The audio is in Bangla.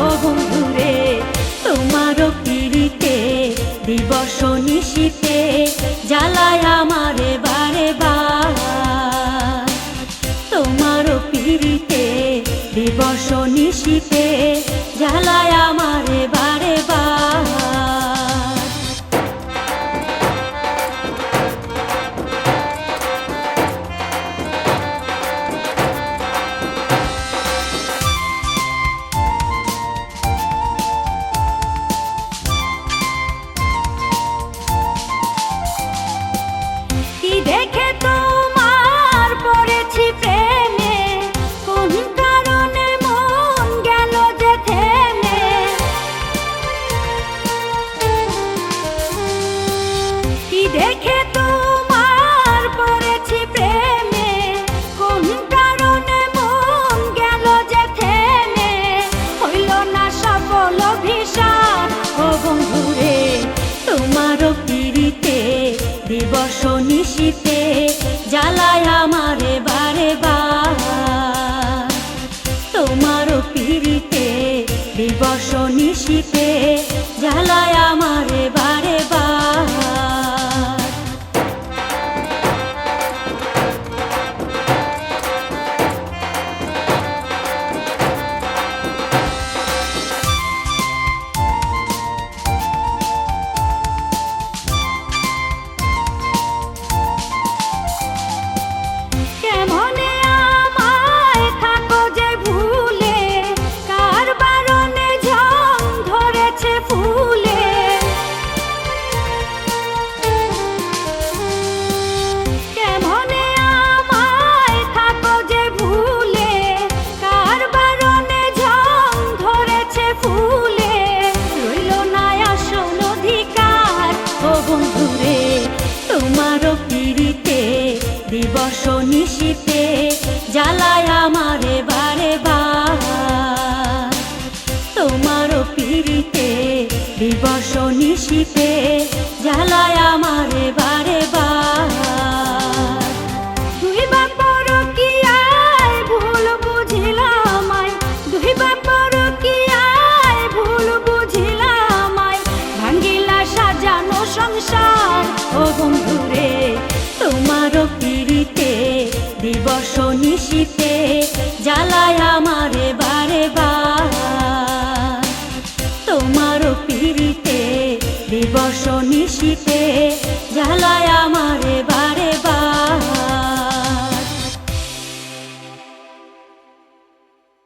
ও বন্ধুরে তোমারও পিড়িতে দিবস নিশীতে জ্বালায় আমারে বারে বার। তোমারও পিড়িতে দিবস নিশীতে জ্বালায় আমারে বারে বার। দেখে তোমার পড়েছি প্রেমে, কোন কারণে মন গেল যে থেমে। কি দেখে তোমার পড়েছি প্রেমে, কোন কারণে মন গেল যে থেমে। হইল না সফল অভিশাপ ও বন্ধুরে তোমারও পিড়িতে দিবস নিশীতে জ্বালায় আমারে বারে বার। তোমারও পিড়িতে দিবস নিশীতে জ্বালায় আমারে বারে বার। তোমারও পিড়িতে দিবস নিশীতে জ্বালায় আমারে বারে বার। তোমারও পিড়িতে দিবস নিশীতে জ্বালায় আমারে বারে বার। দুইবার পরকীয়ায় ভুল বুঝিলাম আয়, দুইবার পরকীয়ায় ভুল বুঝিলাম আয়। ভাঙ্গিলা সাজানো সংসার ও বন্ধুরে তোমারও পিড়িতে দিবস নিশীতে জ্বালায় আমারে বারে বার। তোমারও পিড়িতে দিবস নিশীতে